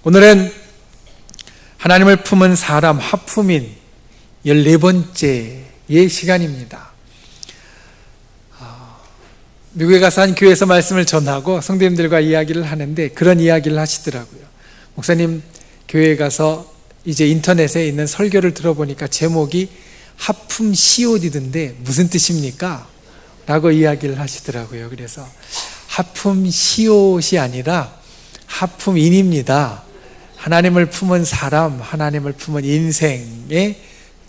오늘은 하나님을 품은 사람 하품인 14번째의 시간입니다. 미국에 가서 한 교회에서 말씀을 전하고 성도님들과 이야기를 하는데 그런 이야기를 하시더라고요. 목사님, 교회에 가서 이제 인터넷에 있는 설교를 들어보니까 제목이 하품 시옷이던데 무슨 뜻입니까? 라고 이야기를 하시더라고요. 그래서 하품 시옷이 아니라 하품인입니다. 하나님을 품은 사람, 하나님을 품은 인생의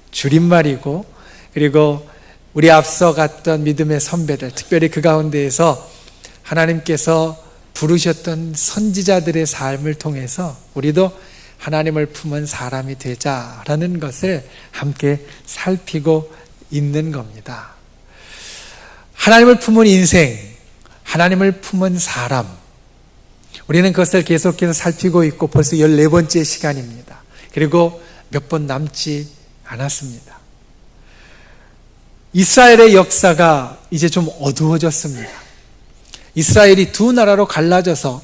줄임말이고, 그리고 우리 앞서 갔던 믿음의 선배들, 특별히 그 가운데에서 하나님께서 부르셨던 선지자들의 삶을 통해서 우리도 하나님을 품은 사람이 되자라는 것을 함께 살피고 있는 겁니다. 하나님을 품은 인생, 하나님을 품은 사람, 우리는 그것을 계속해서 살피고 있고 벌써 14번째 시간입니다. 그리고 몇 번 남지 않았습니다. 이스라엘의 역사가 이제 좀 어두워졌습니다. 이스라엘이 두 나라로 갈라져서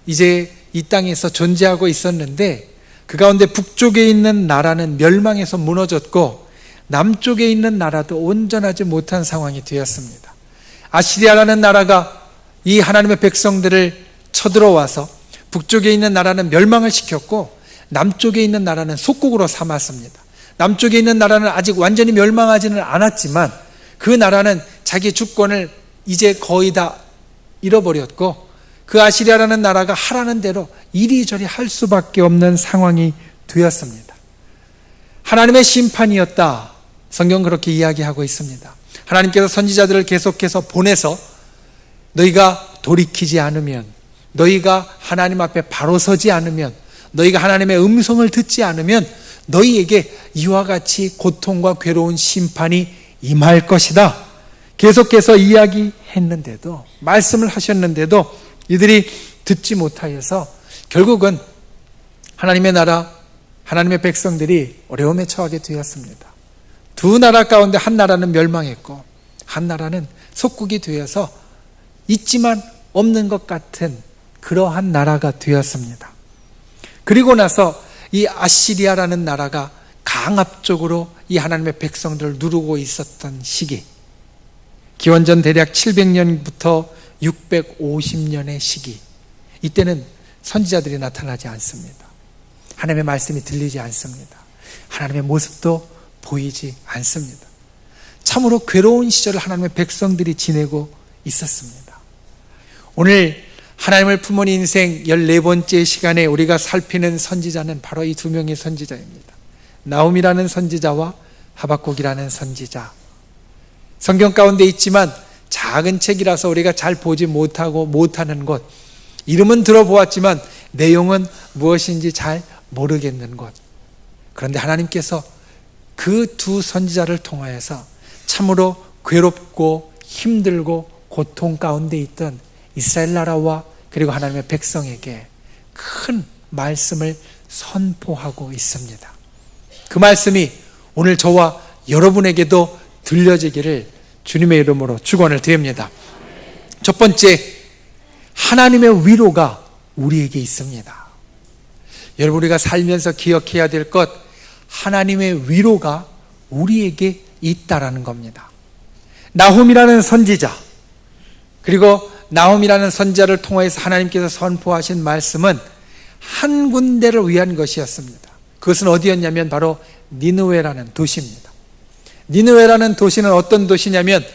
이제 이 땅에서 존재하고 있었는데 그 가운데 북쪽에 있는 나라는 멸망해서 무너졌고 남쪽에 있는 나라도 온전하지 못한 상황이 되었습니다. 아시리아라는 나라가 이 하나님의 백성들을 쳐들어와서 북쪽에 있는 나라는 멸망을 시켰고 남쪽에 있는 나라는 속국으로 삼았습니다. 남쪽에 있는 나라는 아직 완전히 멸망하지는 않았지만 그 나라는 자기 주권을 이제 거의 다 잃어버렸고 그 아시리아라는 나라가 하라는 대로 이리저리 할 수밖에 없는 상황이 되었습니다. 하나님의 심판이었다. 성경 그렇게 이야기하고 있습니다. 하나님께서 선지자들을 계속해서 보내서 너희가 돌이키지 않으면, 너희가 하나님 앞에 바로 서지 않으면, 너희가 하나님의 음성을 듣지 않으면 너희에게 이와 같이 고통과 괴로운 심판이 임할 것이다. 계속해서 이야기했는데도, 말씀을 하셨는데도 이들이 듣지 못하여서 결국은 하나님의 나라, 하나님의 백성들이 어려움에 처하게 되었습니다. 두 나라 가운데 한 나라는 멸망했고 한 나라는 속국이 되어서 있지만 없는 것 같은 그러한 나라가 되었습니다. 그리고 나서 이 아시리아라는 나라가 강압적으로 이 하나님의 백성들을 누르고 있었던 시기, 기원전 대략 700년부터 650년의 시기, 이때는 선지자들이 나타나지 않습니다. 하나님의 말씀이 들리지 않습니다. 하나님의 모습도 보이지 않습니다. 참으로 괴로운 시절을 하나님의 백성들이 지내고 있었습니다. 오늘 하나님을 품은 인생 14번째 시간에 우리가 살피는 선지자는 바로 이 두 명의 선지자입니다. 나훔이라는 선지자와 하박국이라는 선지자. 성경 가운데 있지만 작은 책이라서 우리가 잘 보지 못하는 것, 이름은 들어보았지만 내용은 무엇인지 잘 모르겠는 것. 그런데 하나님께서 그 두 선지자를 통하여서 참으로 괴롭고 힘들고 고통 가운데 있던 이스라엘 나라와 그리고 하나님의 백성에게 큰 말씀을 선포하고 있습니다. 그 말씀이 오늘 저와 여러분에게도 들려지기를 주님의 이름으로 축원을 드립니다. 첫 번째, 하나님의 위로가 우리에게 있습니다. 여러분, 우리가 살면서 기억해야 될 것, 하나님의 위로가 우리에게 있다라는 겁니다. 나훔이라는 선지자, 그리고 나훔이라는 선지자를 통해서 하나님께서 선포하신 말씀은 한 군데를 위한 것이었습니다. 그것은 어디였냐면 바로 니느웨라는 도시입니다. 니느웨라는 도시는 어떤 도시냐면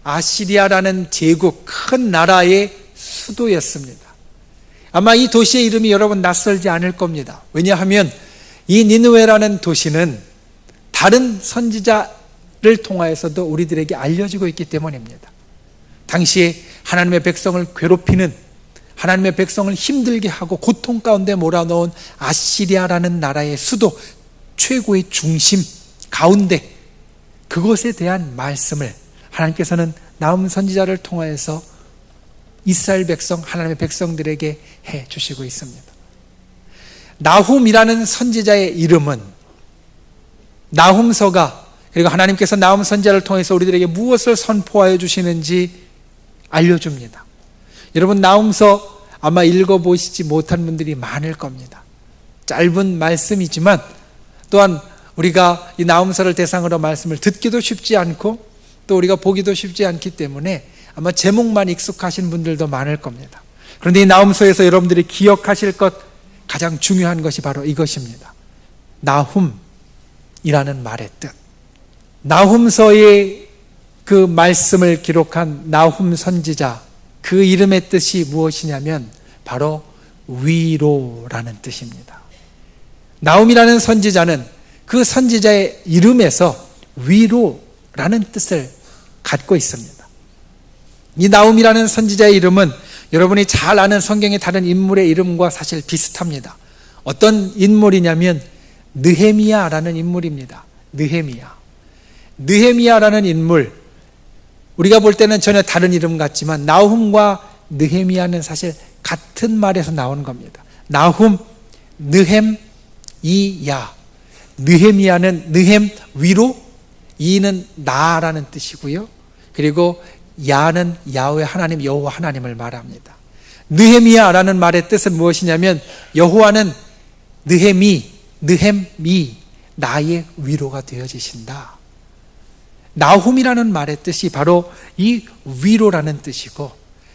아시리아라는 제국, 큰 나라의 수도였습니다. 아마 이 도시의 이름이 여러분 낯설지 않을 겁니다. 왜냐하면 이 니느웨라는 도시는 다른 선지자를 통하여서도 우리들에게 알려지고 있기 때문입니다. 당시에 하나님의 백성을 괴롭히는, 하나님의 백성을 힘들게 하고 고통 가운데 몰아넣은 아시리아라는 나라의 수도, 최고의 중심 가운데 그것에 대한 말씀을 하나님께서는 나훔 선지자를 통하여서 이스라엘 백성, 하나님의 백성들에게 해 주시고 있습니다. 나훔이라는 선지자의 이름은 나훔서가, 그리고 하나님께서 나훔 선지자를 통해서 우리들에게 무엇을 선포하여 주시는지 알려줍니다. 여러분, 나훔서 아마 읽어보시지 못한 분들이 많을 겁니다. 짧은 말씀이지만 또한 우리가 이 나훔서를 대상으로 말씀을 듣기도 쉽지 않고 또 우리가 보기도 쉽지 않기 때문에 아마 제목만 익숙하신 분들도 많을 겁니다. 그런데 이 나훔서에서 여러분들이 기억하실 것 가장 중요한 것이 바로 이것입니다. 나훔이라는 말의 뜻. 나훔서의 그 말씀을 기록한 나훔 선지자, 그 이름의 뜻이 무엇이냐면 바로 위로라는 뜻입니다. 나훔이라는 선지자는 그 선지자의 이름에서 위로라는 뜻을 갖고 있습니다. 이 나훔이라는 선지자의 이름은 여러분이 잘 아는 성경의 다른 인물의 이름과 사실 비슷합니다. 어떤 인물이냐면 느헤미야라는 인물입니다. 느헤미야라는 인물, 우리가 볼 때는 전혀 다른 이름 같지만 나훔과 느헤미야는 사실 같은 말에서 나온 겁니다. 나훔, 느헴, 이야. 느헤미야는 느헴 위로, 이는 나라는 뜻이고요. 그리고 야는 야훼 하나님, 여호와 하나님을 말합니다. 느헤미야라는 말의 뜻은 무엇이냐면 여호와는 느헤미 나의 위로가 되어지신다. 나훔이라는 말의 뜻이 바로 이 위로라는 뜻이고,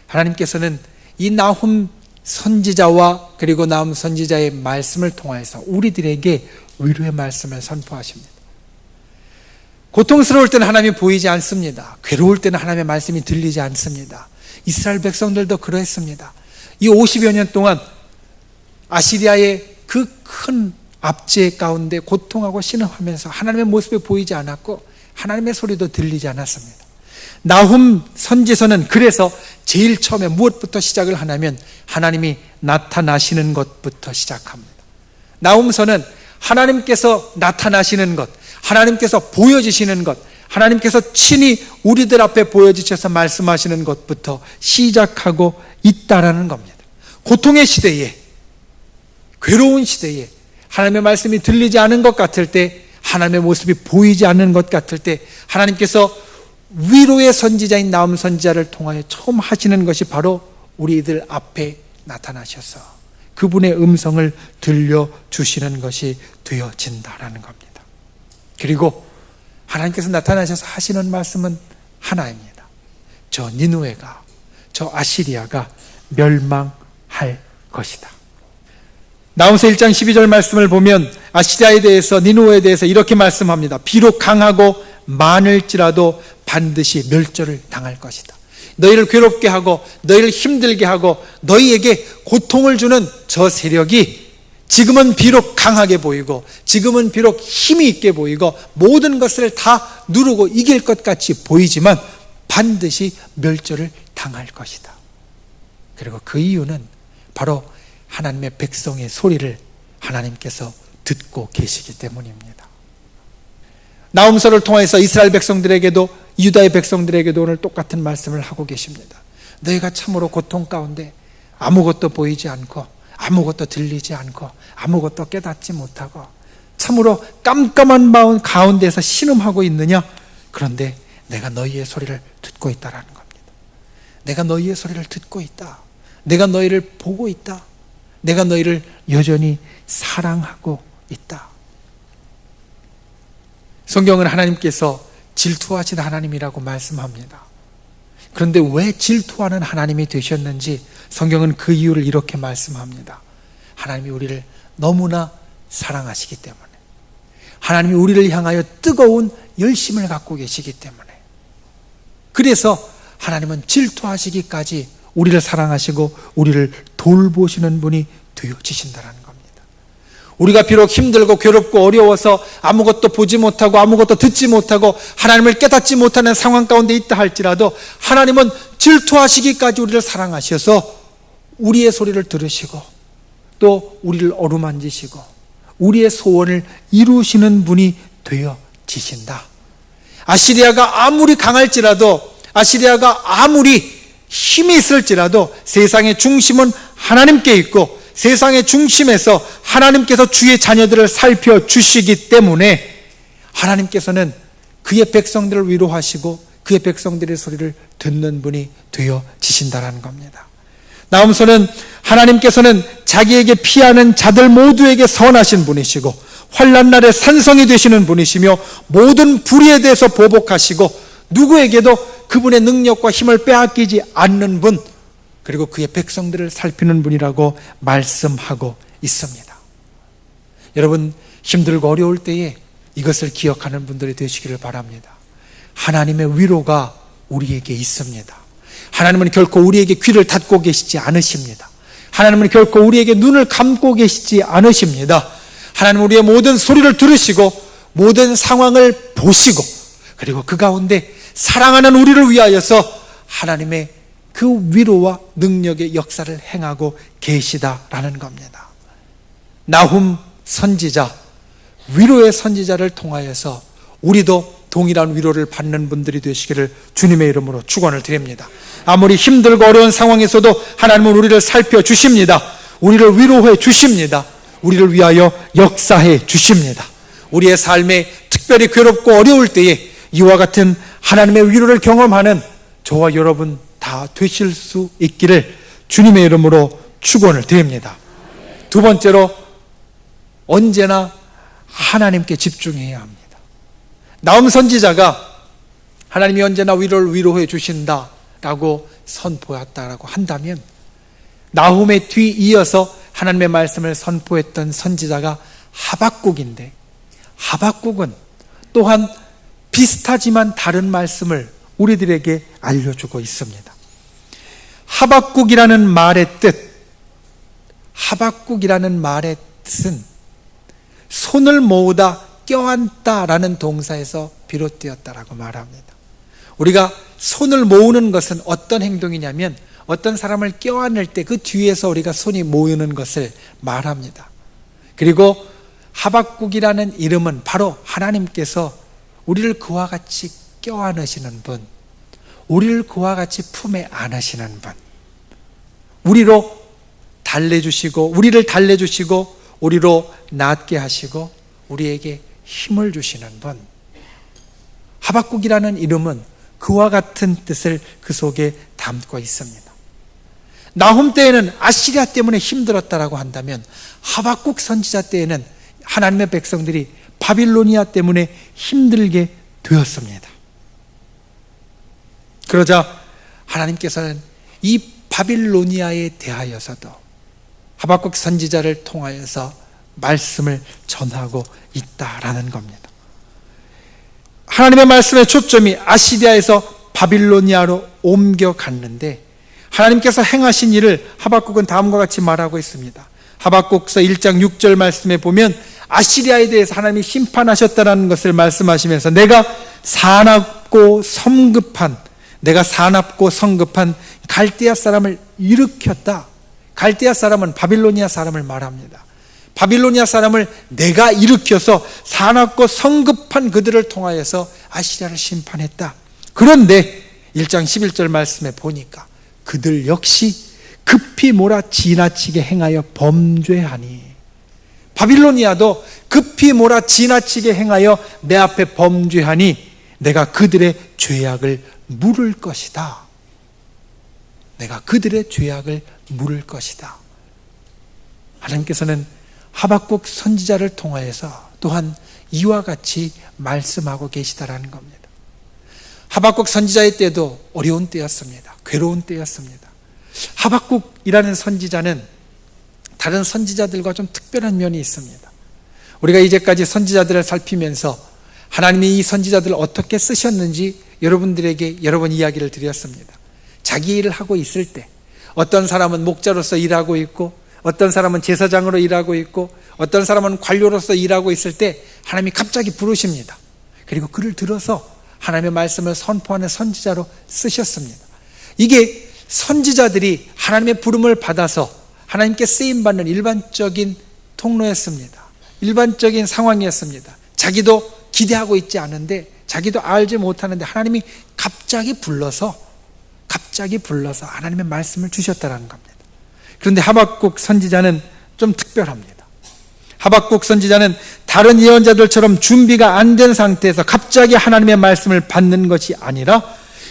하나님께서는 이 나훔 선지자와 그리고 나훔 선지자의 말씀을 통해서 우리들에게 위로의 말씀을 선포하십니다. 고통스러울 때는 하나님이 보이지 않습니다. 괴로울 때는 하나님의 말씀이 들리지 않습니다. 이스라엘 백성들도 그러했습니다. 이 50여 년 동안 아시리아의 그 큰 압제 가운데 고통하고 신음하면서 하나님의 모습이 보이지 않았고 하나님의 소리도 들리지 않았습니다. 나훔 선지서는 그래서 제일 처음에 무엇부터 시작을 하냐면 하나님이 나타나시는 것부터 시작합니다. 나훔서는 하나님께서 나타나시는 것, 하나님께서 보여주시는 것, 하나님께서 친히 우리들 앞에 보여주셔서 말씀하시는 것부터 시작하고 있다라는 겁니다. 고통의 시대에, 괴로운 시대에 하나님의 말씀이 들리지 않은 것 같을 때, 하나님의 모습이 보이지 않는 것 같을 때 하나님께서 위로의 선지자인 나훔 선지자를 통하여 처음 하시는 것이 바로 우리들 앞에 나타나셔서 그분의 음성을 들려주시는 것이 되어진다라는 겁니다. 그리고 하나님께서 나타나셔서 하시는 말씀은 하나입니다. 저 니느웨가, 저 아시리아가 멸망할 것이다. 나훔서 1장 12절 말씀을 보면 아시리아에 대해서, 니느웨에 대해서 이렇게 말씀합니다. 비록 강하고 많을지라도 반드시 멸절을 당할 것이다. 너희를 괴롭게 하고 너희를 힘들게 하고 너희에게 고통을 주는 저 세력이 지금은 비록 강하게 보이고 지금은 비록 힘이 있게 보이고 모든 것을 다 누르고 이길 것 같이 보이지만 반드시 멸절을 당할 것이다. 그리고 그 이유는 바로 하나님의 백성의 소리를 하나님께서 듣고 계시기 때문입니다. 나훔서를 통해서 이스라엘 백성들에게도, 유다의 백성들에게도 오늘 똑같은 말씀을 하고 계십니다. 너희가 참으로 고통 가운데 아무것도 보이지 않고 아무것도 들리지 않고 아무것도 깨닫지 못하고 참으로 깜깜한 마음 가운데서 신음하고 있느냐? 그런데 내가 너희의 소리를 듣고 있다라는 겁니다. 내가 너희의 소리를 듣고 있다. 내가 너희를 보고 있다. 내가 너희를 여전히 사랑하고 있다. 성경은 하나님께서 질투하시는 하나님이라고 말씀합니다. 그런데 왜 질투하는 하나님이 되셨는지 성경은 그 이유를 이렇게 말씀합니다. 하나님이 우리를 너무나 사랑하시기 때문에, 하나님이 우리를 향하여 뜨거운 열심을 갖고 계시기 때문에, 그래서 하나님은 질투하시기까지 우리를 사랑하시고 우리를 돌보시는 분이 되어지신다는 겁니다. 우리가 비록 힘들고 괴롭고 어려워서 아무것도 보지 못하고 아무것도 듣지 못하고 하나님을 깨닫지 못하는 상황 가운데 있다 할지라도 하나님은 질투하시기까지 우리를 사랑하셔서 우리의 소리를 들으시고 또 우리를 어루만지시고 우리의 소원을 이루시는 분이 되어지신다. 아시리아가 아무리 강할지라도, 아시리아가 아무리 힘이 있을지라도 세상의 중심은 하나님께 있고 세상의 중심에서 하나님께서 주의 자녀들을 살펴주시기 때문에 하나님께서는 그의 백성들을 위로하시고 그의 백성들의 소리를 듣는 분이 되어지신다라는 겁니다. 나훔서는 하나님께서는 자기에게 피하는 자들 모두에게 선하신 분이시고 환난 날에 산성이 되시는 분이시며 모든 불의에 대해서 보복하시고 누구에게도 그분의 능력과 힘을 빼앗기지 않는 분, 그리고 그의 백성들을 살피는 분이라고 말씀하고 있습니다. 여러분, 힘들고 어려울 때에 이것을 기억하는 분들이 되시기를 바랍니다. 하나님의 위로가 우리에게 있습니다. 하나님은 결코 우리에게 귀를 닫고 계시지 않으십니다. 하나님은 결코 우리에게 눈을 감고 계시지 않으십니다. 하나님은 우리의 모든 소리를 들으시고 모든 상황을 보시고 그리고 그 가운데 사랑하는 우리를 위하여서 하나님의 그 위로와 능력의 역사를 행하고 계시다라는 겁니다. 나훔 선지자, 위로의 선지자를 통하여서 우리도 동일한 위로를 받는 분들이 되시기를 주님의 이름으로 축원을 드립니다. 아무리 힘들고 어려운 상황에서도 하나님은 우리를 살펴주십니다. 우리를 위로해 주십니다. 우리를 위하여 역사해 주십니다. 우리의 삶에 특별히 괴롭고 어려울 때에 이와 같은 하나님의 위로를 경험하는 저와 여러분 다 되실 수 있기를 주님의 이름으로 축원을 드립니다. 두 번째로, 언제나 하나님께 집중해야 합니다. 나훔 선지자가 하나님이 언제나 위로를 위로해 주신다라고 선포했다라고 한다면, 나훔에 뒤이어서 하나님의 말씀을 선포했던 선지자가 하박국인데, 하박국은 또한 비슷하지만 다른 말씀을 우리들에게 알려주고 있습니다. 하박국이라는 말의 뜻은 손을 모으다 껴안다라는 동사에서 비롯되었다라고 말합니다. 우리가 손을 모으는 것은 어떤 행동이냐면, 어떤 사람을 껴안을 때 그 뒤에서 우리가 손이 모이는 것을 말합니다. 그리고 하박국이라는 이름은 바로 하나님께서 우리를 그와 같이 껴안으시는 분, 우리를 그와 같이 품에 안으시는 분, 우리를 달래주시고 우리로 낫게 하시고 우리에게 힘을 주시는 분. 하박국이라는 이름은 그와 같은 뜻을 그 속에 담고 있습니다. 나훔 때에는 아시리아 때문에 힘들었다라고 한다면, 하박국 선지자 때에는 하나님의 백성들이 바빌로니아 때문에 힘들게 되었습니다. 그러자 하나님께서는 이 바빌로니아에 대하여서도 하박국 선지자를 통하여서 말씀을 전하고 있다라는 겁니다. 하나님의 말씀의 초점이 아시리아에서 바빌로니아로 옮겨갔는데, 하나님께서 행하신 일을 하박국은 다음과 같이 말하고 있습니다. 하박국서 1장 6절 말씀에 보면 아시리아에 대해서 하나님이 심판하셨다는 것을 말씀하시면서 내가 사납고 성급한 갈대아 사람을 일으켰다. 갈대아 사람은 바빌로니아 사람을 말합니다. 바빌로니아 사람을 내가 일으켜서 사납고 성급한 그들을 통하여서 아시리아를 심판했다. 그런데 1장 11절 말씀에 보니까 그들 역시 급히 몰아 지나치게 행하여 범죄하니, 바빌로니아도 급히 몰아 지나치게 행하여 내 앞에 범죄하니 내가 그들의 죄악을 물을 것이다. 내가 그들의 죄악을 물을 것이다. 하나님께서는 하박국 선지자를 통하여서 또한 이와 같이 말씀하고 계시다라는 겁니다. 하박국 선지자의 때도 어려운 때였습니다. 괴로운 때였습니다. 하박국이라는 선지자는 다른 선지자들과 좀 특별한 면이 있습니다. 우리가 이제까지 선지자들을 살피면서 하나님이 이 선지자들을 어떻게 쓰셨는지 여러분들에게 여러 번 이야기를 드렸습니다. 자기 일을 하고 있을 때 어떤 사람은 목자로서 일하고 있고, 어떤 사람은 제사장으로 일하고 있고, 어떤 사람은 관료로서 일하고 있을 때 하나님이 갑자기 부르십니다. 그리고 그를 들어서 하나님의 말씀을 선포하는 선지자로 쓰셨습니다. 이게 선지자들이 하나님의 부름을 받아서 하나님께 쓰임받는 일반적인 통로였습니다. 일반적인 상황이었습니다. 자기도 기대하고 있지 않은데, 자기도 알지 못하는데 하나님이 갑자기 불러서 하나님의 말씀을 주셨다는 겁니다. 그런데 하박국 선지자는 좀 특별합니다. 하박국 선지자는 다른 예언자들처럼 준비가 안 된 상태에서 갑자기 하나님의 말씀을 받는 것이 아니라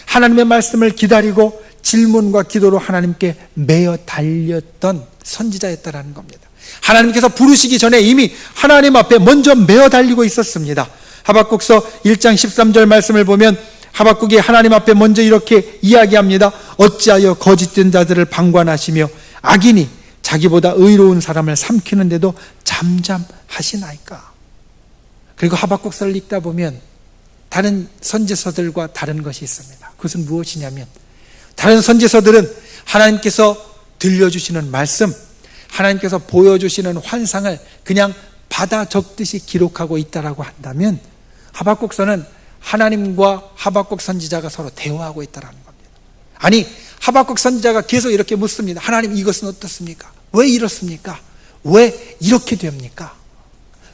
하나님의 말씀을 기다리고 질문과 기도로 하나님께 매어 달렸던 선지자였다라는 겁니다. 하나님께서 부르시기 전에 이미 하나님 앞에 먼저 매어 달리고 있었습니다. 하박국서 1장 13절 말씀을 보면 하박국이 하나님 앞에 먼저 이렇게 이야기합니다. 어찌하여 거짓된 자들을 방관하시며 악인이 자기보다 의로운 사람을 삼키는데도 잠잠하시나이까. 그리고 하박국서를 읽다 보면 다른 선지서들과 다른 것이 있습니다. 그것은 무엇이냐면 다른 선지서들은 하나님께서 들려주시는 말씀, 하나님께서 보여주시는 환상을 그냥 받아 적듯이 기록하고 있다라고 한다면 하박국서는 하나님과 하박국 선지자가 서로 대화하고 있다는 겁니다. 아니, 하박국 선지자가 계속 이렇게 묻습니다. 하나님, 이것은 어떻습니까? 왜 이렇습니까? 왜 이렇게 됩니까?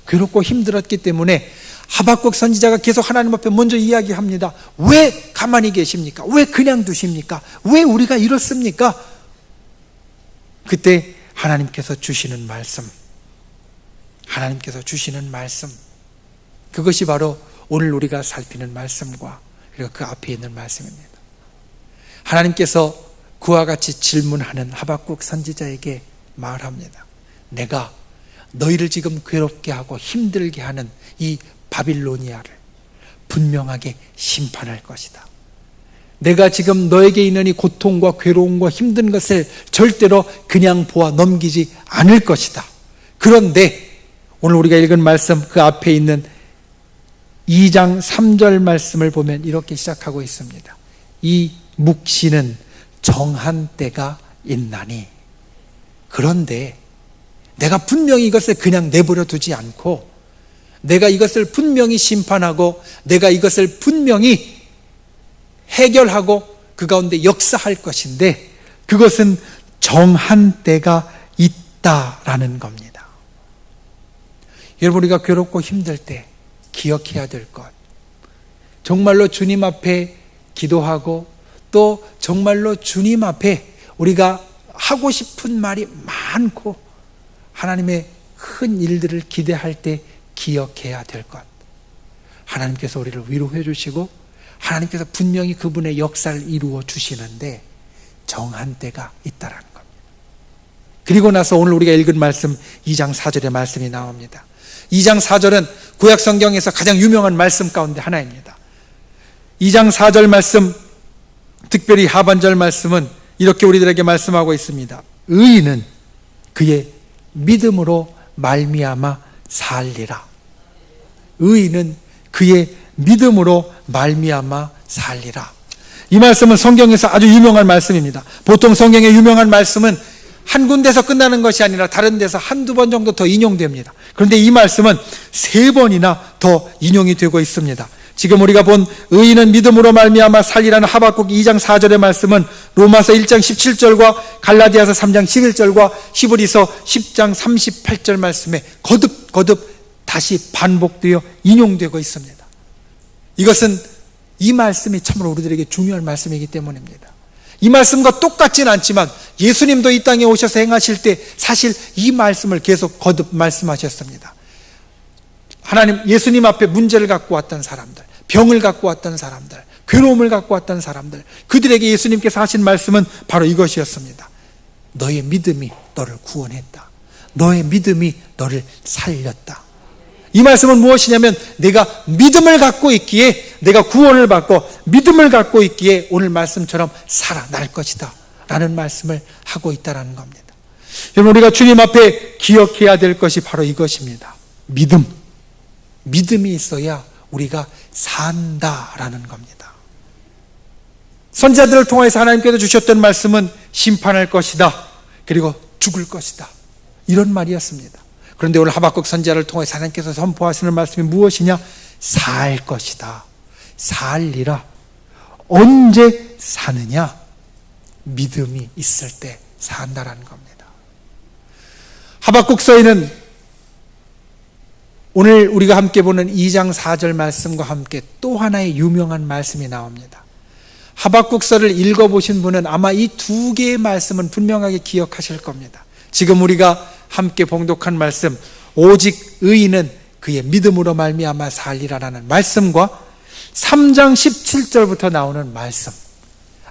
괴롭고 힘들었기 때문에 하박국 선지자가 계속 하나님 앞에 먼저 이야기합니다. 왜 가만히 계십니까? 왜 그냥 두십니까? 왜 우리가 이렇습니까? 그때 하나님께서 주시는 말씀, 그것이 바로 오늘 우리가 살피는 말씀과 그리고 그 앞에 있는 말씀입니다. 하나님께서 그와 같이 질문하는 하박국 선지자에게 말합니다. 내가 너희를 지금 괴롭게 하고 힘들게 하는 이 바빌로니아를 분명하게 심판할 것이다. 내가 지금 너에게 있는 이 고통과 괴로움과 힘든 것을 절대로 그냥 보아 넘기지 않을 것이다. 그런데 오늘 우리가 읽은 말씀 그 앞에 있는 2장 3절 말씀을 보면 이렇게 시작하고 있습니다. 이 묵시는 정한 때가 있나니. 그런데 내가 분명히 이것을 그냥 내버려 두지 않고 내가 이것을 분명히 심판하고 내가 이것을 분명히 해결하고 그 가운데 역사할 것인데 그것은 정한 때가 있다라는 겁니다. 여러분, 우리가 괴롭고 힘들 때 기억해야 될 것, 정말로 주님 앞에 기도하고 또 정말로 주님 앞에 우리가 하고 싶은 말이 많고 하나님의 큰 일들을 기대할 때 기억해야 될 것, 하나님께서 우리를 위로해 주시고 하나님께서 분명히 그분의 역사를 이루어 주시는데 정한 때가 있다라는 겁니다. 그리고 나서 오늘 우리가 읽은 말씀 2장 4절의 말씀이 나옵니다. 2장 4절은 구약 성경에서 가장 유명한 말씀 가운데 하나입니다. 2장 4절 말씀, 특별히 하반절 말씀은 이렇게 우리들에게 말씀하고 있습니다. 의인은 그의 믿음으로 말미암아 살리라. 의인은 그의 믿음으로 말미암아 살리라. 이 말씀은 성경에서 아주 유명한 말씀입니다. 보통 성경의 유명한 말씀은 한 군데서 끝나는 것이 아니라 다른 데서 한두 번 정도 더 인용됩니다. 그런데 이 말씀은 3번이나 더 인용이 되고 있습니다. 지금 우리가 본 의인은 믿음으로 말미암아 살리라는 하박국 2장 4절의 말씀은 로마서 1장 17절과 갈라디아서 3장 11절과 히브리서 10장 38절 말씀에 거듭 다시 반복되어 인용되고 있습니다. 이것은 이 말씀이 참으로 우리들에게 중요한 말씀이기 때문입니다. 이 말씀과 똑같지는 않지만 예수님도 이 땅에 오셔서 행하실 때 사실 이 말씀을 계속 거듭 말씀하셨습니다. 하나님, 예수님 앞에 문제를 갖고 왔던 사람들, 병을 갖고 왔던 사람들, 괴로움을 갖고 왔던 사람들, 그들에게 예수님께서 하신 말씀은 바로 이것이었습니다. 너의 믿음이 너를 구원했다. 너의 믿음이 너를 살렸다. 이 말씀은 무엇이냐면 내가 믿음을 갖고 있기에, 내가 구원을 받고 믿음을 갖고 있기에 오늘 말씀처럼 살아날 것이다 라는 말씀을 하고 있다는 겁니다. 여러분, 우리가 주님 앞에 기억해야 될 것이 바로 이것입니다. 믿음이 있어야 우리가 산다라는 겁니다. 선지자들을 통해서 하나님께서 주셨던 말씀은 심판할 것이다, 그리고 죽을 것이다, 이런 말이었습니다. 그런데 오늘 하박국 선지자를 통해서 하나님께서 선포하시는 말씀이 무엇이냐? 살 것이다. 살리라. 언제 사느냐? 믿음이 있을 때 산다라는 겁니다. 하박국서에는 오늘 우리가 함께 보는 2장 4절 말씀과 함께 또 하나의 유명한 말씀이 나옵니다. 하박국서를 읽어보신 분은 아마 이 2개의 말씀은 분명하게 기억하실 겁니다. 지금 우리가 함께 봉독한 말씀, 오직 의인은 그의 믿음으로 말미암아 살리라라는 말씀과 3장 17절부터 나오는 말씀,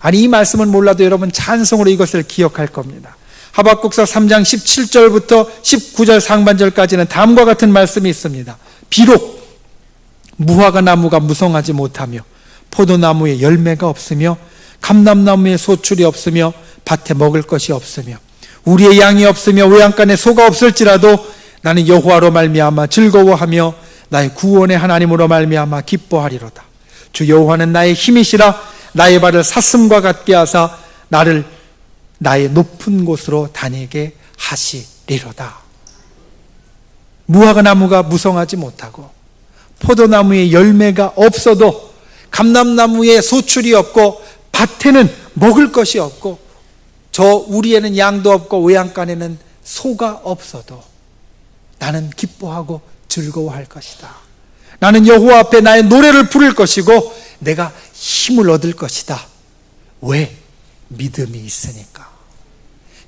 아니, 이 말씀은 몰라도 여러분 찬송으로 이것을 기억할 겁니다. 하박국서 3장 17절부터 19절 상반절까지는 다음과 같은 말씀이 있습니다. 비록 무화과 나무가 무성하지 못하며 포도나무에 열매가 없으며 감람나무에 소출이 없으며 밭에 먹을 것이 없으며 우리의 양이 없으며 외양간에 소가 없을지라도 나는 여호와로 말미암아 즐거워하며 나의 구원의 하나님으로 말미암아 기뻐하리로다. 주 여호와는 나의 힘이시라. 나의 발을 사슴과 같게 하사 나를 나의 높은 곳으로 다니게 하시리로다. 무화과 나무가 무성하지 못하고 포도나무에 열매가 없어도 감람나무에 소출이 없고 밭에는 먹을 것이 없고 저 우리에는 양도 없고 외양간에는 소가 없어도 나는 기뻐하고 즐거워할 것이다. 나는 여호와 앞에 나의 노래를 부를 것이고 내가 힘을 얻을 것이다. 왜? 믿음이 있으니까.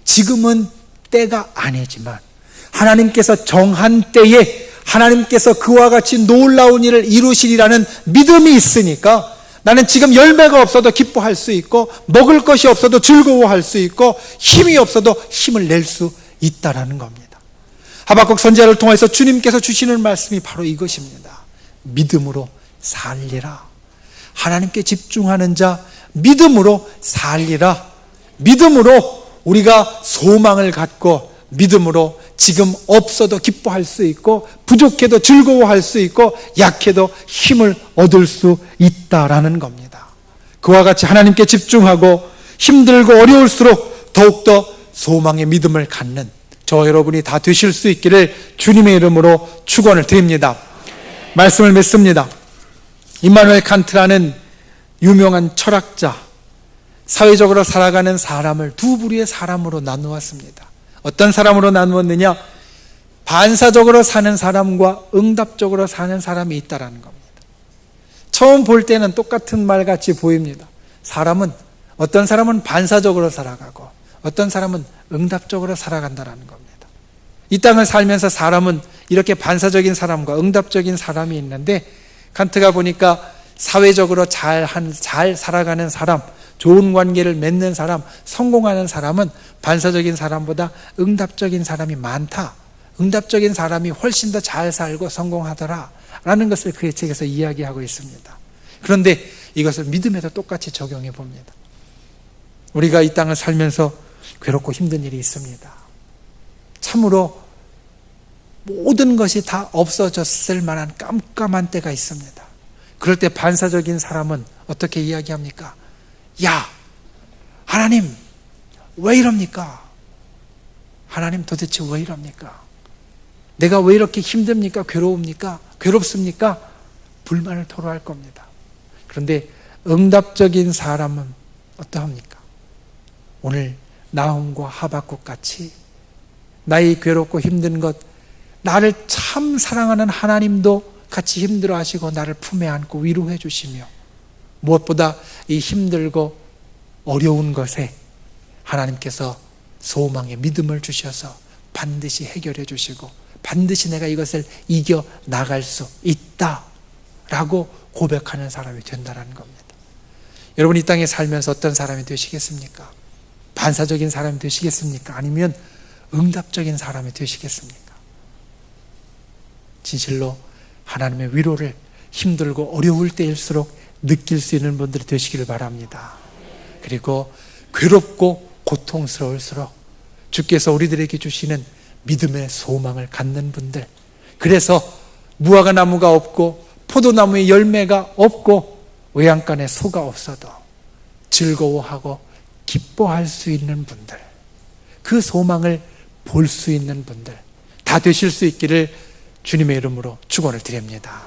지금은 때가 아니지만 하나님께서 정한 때에 하나님께서 그와 같이 놀라운 일을 이루시리라는 믿음이 있으니까 나는 지금 열매가 없어도 기뻐할 수 있고 먹을 것이 없어도 즐거워할 수 있고 힘이 없어도 힘을 낼 수 있다라는 겁니다. 하박국 선지자를 통해서 주님께서 주시는 말씀이 바로 이것입니다. 믿음으로 살리라. 하나님께 집중하는 자 믿음으로 살리라. 믿음으로 우리가 소망을 갖고 믿음으로 지금 없어도 기뻐할 수 있고 부족해도 즐거워할 수 있고 약해도 힘을 얻을 수 있다라는 겁니다. 그와 같이 하나님께 집중하고 힘들고 어려울수록 더욱더 소망의 믿음을 갖는 저 여러분이 다 되실 수 있기를 주님의 이름으로 축원을 드립니다. 말씀을 맺습니다. 임마누엘 칸트라는 유명한 철학자, 사회적으로 살아가는 사람을 두 부류의 사람으로 나누었습니다. 어떤 사람으로 나누었느냐? 반사적으로 사는 사람과 응답적으로 사는 사람이 있다라는 겁니다. 처음 볼 때는 똑같은 말 같이 보입니다. 어떤 사람은 반사적으로 살아가고 어떤 사람은 응답적으로 살아간다라는 겁니다. 이 땅을 살면서 사람은 이렇게 반사적인 사람과 응답적인 사람이 있는데 칸트가 보니까 사회적으로 잘 살아가는 사람, 좋은 관계를 맺는 사람, 성공하는 사람은 반사적인 사람보다 응답적인 사람이 많다. 응답적인 사람이 훨씬 더 잘 살고 성공하더라 라는 것을 그의 책에서 이야기하고 있습니다. 그런데 이것을 믿음에도 똑같이 적용해 봅니다. 우리가 이 땅을 살면서 괴롭고 힘든 일이 있습니다. 참으로 모든 것이 다 없어졌을 만한 깜깜한 때가 있습니다. 그럴 때 반사적인 사람은 어떻게 이야기합니까? 야, 하나님 왜 이럽니까? 하나님 도대체 왜 이럽니까? 내가 왜 이렇게 힘듭니까? 괴롭습니까? 불만을 토로할 겁니다. 그런데 응답적인 사람은 어떠합니까? 오늘 나훔과 하박국 같이 나의 괴롭고 힘든 것, 나를 참 사랑하는 하나님도 같이 힘들어 하시고 나를 품에 안고 위로해 주시며 무엇보다 이 힘들고 어려운 것에 하나님께서 소망의 믿음을 주셔서 반드시 해결해 주시고 반드시 내가 이것을 이겨 나갈 수 있다라고 고백하는 사람이 된다는 겁니다. 여러분 이 땅에 살면서 어떤 사람이 되시겠습니까? 반사적인 사람이 되시겠습니까? 아니면 응답적인 사람이 되시겠습니까? 진실로 하나님의 위로를 힘들고 어려울 때일수록 느낄 수 있는 분들이 되시기를 바랍니다. 그리고 괴롭고 고통스러울수록 주께서 우리들에게 주시는 믿음의 소망을 갖는 분들, 그래서 무화과 나무가 없고 포도나무에 열매가 없고 외양간에 소가 없어도 즐거워하고 기뻐할 수 있는 분들, 그 소망을 볼 수 있는 분들 다 되실 수 있기를 주님의 이름으로 축원을 드립니다.